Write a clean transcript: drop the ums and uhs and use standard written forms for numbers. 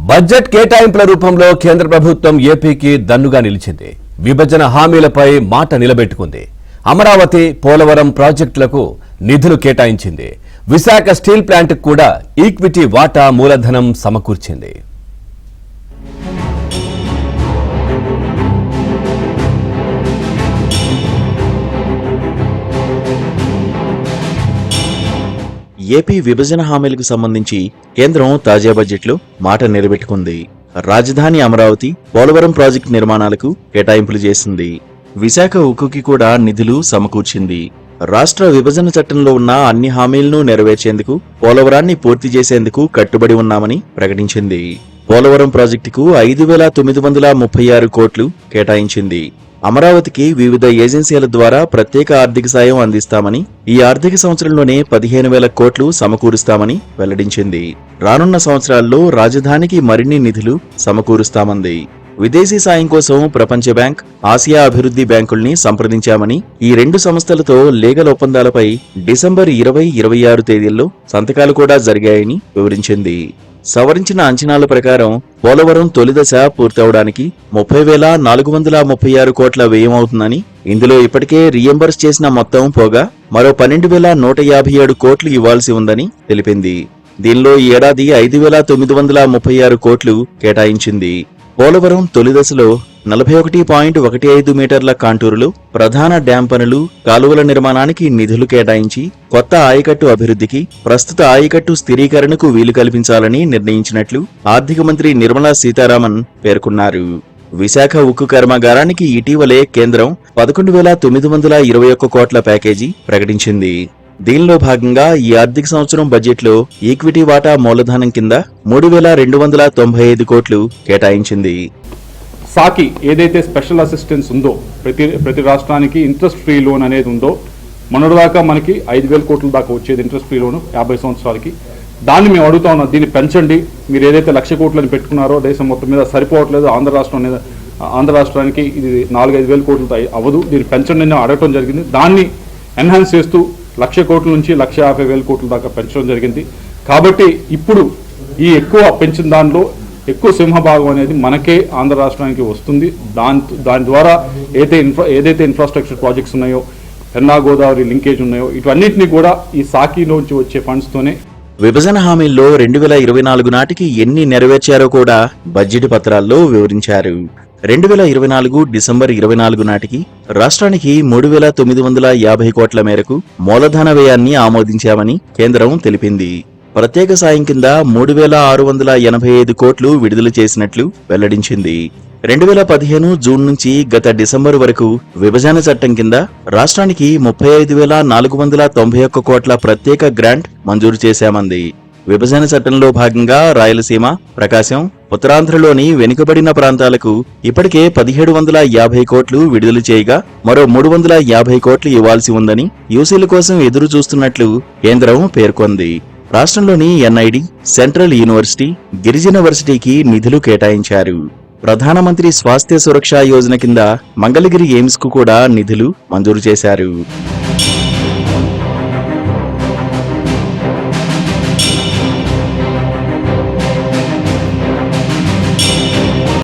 Budget కేటాయింపుల రూపంలో కేంద్ర ప్రభుత్వం ఏపీకి దన్నుగా నిలిచింది. విభజన హామీలపై మాట నిలబెట్టుకుంది. అమరావతి, పోలవరం ప్రాజెక్టులకు నిధులు కేటాయించింది. విశాఖ స్టీల్ ప్లాంట్కు కూడా ఈక్విటీ వాటా మూలధనం సమకూర్చింది. ఏపీ విభజన హామీలకు సంబంధించి కేంద్రం తాజా బడ్జెట్లో మాట నిలబెట్టుకుంది. రాజధాని అమరావతి, పోలవరం ప్రాజెక్టు నిర్మాణాలకు కేటాయింపులు చేసింది. విశాఖ ఉక్కుకి కూడా నిధులు సమకూర్చింది. రాష్ట్ర విభజన చట్టంలో ఉన్న అన్ని హామీలను నెరవేర్చేందుకు, పోలవరాన్ని పూర్తి చేసేందుకు కట్టుబడి ఉన్నామని ప్రకటించింది. పోలవరం ప్రాజెక్టుకు 5,936 కోట్లు కేటాయించింది. అమరావతికి వివిధ ఏజెన్సీల ద్వారా ప్రత్యేక ఆర్థిక సాయం అందిస్తామని, ఈ ఆర్థిక సంవత్సరంలోనే 15,000 కోట్లు సమకూరుస్తామని వెల్లడించింది. రానున్న సంవత్సరాల్లో రాజధానికి మరిన్ని నిధులు సమకూరుస్తామంది. విదేశీ సాయం కోసం ప్రపంచ బ్యాంక్, ఆసియా అభివృద్ధి బ్యాంకుల్ని సంప్రదించామని, ఈ రెండు సంస్థలతో లీగల్ ఒప్పందాలపై డిసెంబర్ 20-26 తేదీల్లో సంతకాలు కూడా జరిగాయని వివరించింది. సవరించిన అంచనాల ప్రకారం పోలవరం తొలిదశ పూర్తవడానికి 30,436 కోట్ల వ్యయమవుతుందని, ఇందులో ఇప్పటికే రీఎంబర్స్ చేసిన మొత్తం పోగా మరో 12,157 కోట్లు ఇవ్వాల్సి ఉందని తెలిపింది. దీనిలో ఈ ఏడాది 5,936 కోట్లు కేటాయించింది. పోలవరం తొలిదశలో 41.15 మీటర్ల కాంటూరులో ప్రధాన డ్యాం పనులు, కాలువల నిర్మాణానికి నిధులు కేటాయించి కొత్త ఆయకట్టు అభివృద్ధికి, ప్రస్తుత ఆయకట్టు స్థిరీకరణకు వీలు కల్పించాలని నిర్ణయించినట్లు ఆర్థిక మంత్రి నిర్మలా సీతారామన్ పేర్కొన్నారు. విశాఖ ఉక్కు కర్మాగారానికి ఇటీవలే కేంద్రం 11,921 కోట్ల ప్యాకేజీ ప్రకటించింది. దీనిలో భాగంగా ఈ ఆర్థిక సంవత్సరం బడ్జెట్లో ఈక్విటీ వాటా మూలధనం కింద 3,295 కోట్లు కేటాయించింది. సాకి ఏదైతే స్పెషల్ అసిస్టెన్స్ ఉందో, ప్రతి రాష్ట్రానికి ఇంట్రెస్ట్ ఫ్రీ లోన్ అనేది ఉందో, మొన్నటిదాకా మనకి 5,000 కోట్ల దాకా వచ్చేది ఇంట్రెస్ట్ ఫ్రీ లోను 50 సంవత్సరాలకి. దాన్ని మేము అడుగుతా ఉన్నాం, దీన్ని పెంచండి. మీరు ఏదైతే 1,00,000 కోట్లని పెట్టుకున్నారో దేశం మొత్తం మీద సరిపోవట్లేదు, ఆంధ్ర రాష్ట్రానికి ఇది 4-5 కోట్లతో అవ్వదు, దీన్ని పెంచండి అని అడగటం జరిగింది. దాన్ని ఎన్హాన్స్ చేస్తూ 1,00,000 కోట్ల నుంచి 1,50,000 కోట్ల దాకా పెంచడం జరిగింది. కాబట్టి ఇప్పుడు ఈ ఎక్కువ పెంచిన దానిలో ఎక్కువ సింహభాగం అనేది మనకే ఆంధ్ర రాష్ట్రానికి వస్తుంది. దాని ద్వారా ఏదైతే ఇన్ఫ్రాస్ట్రక్చర్ ప్రాజెక్ట్స్ ఉన్నాయో, పెన్నా గోదావరి లింకేజ్ ఉన్నాయో, ఇవన్నిటినీ కూడా ఈ సాకీలోంచి వచ్చే ఫండ్స్తోనే. విభజన హామీల్లో 2024 నాటికి ఎన్ని నెరవేర్చారో కూడా బడ్జెట్ పత్రాల్లో వివరించారు. 2024 డిసెంబర్ 24 నాటికి రాష్ట్రానికి 3,950 కోట్ల మేరకు మూలధన వ్యయాన్ని ఆమోదించామని కేంద్రం తెలిపింది. ప్రత్యేక సాయం కింద 3,685 కోట్లు విడుదల చేసినట్లు వెల్లడించింది. 2015 జూన్ నుంచి గత డిసెంబర్ వరకు విభజన చట్టం కింద రాష్ట్రానికి 35,491 కోట్ల ప్రత్యేక గ్రాంట్ మంజూరు చేశామంది. విభజన చట్టంలో భాగంగా రాయలసీమ, ప్రకాశం, ఉత్తరాంధ్రలోని వెనుకబడిన ప్రాంతాలకు ఇప్పటికే 1,750 కోట్లు విడుదల చేయగా మరో 350 కోట్లు ఇవ్వాల్సి ఉందని యూసీల కోసం ఎదురు చూస్తున్నట్లు కేంద్రం పేర్కొంది. రాష్ట్రంలోని ఎన్ఐడి, సెంట్రల్ యూనివర్సిటీ, గిరిజన వర్సిటీకి నిధులు కేటాయించారు. ప్రధానమంత్రి స్వాస్థ్య సురక్ష యోజన కింద మంగళగిరి ఎయిమ్స్ కు కూడా నిధులు మంజూరు చేశారు.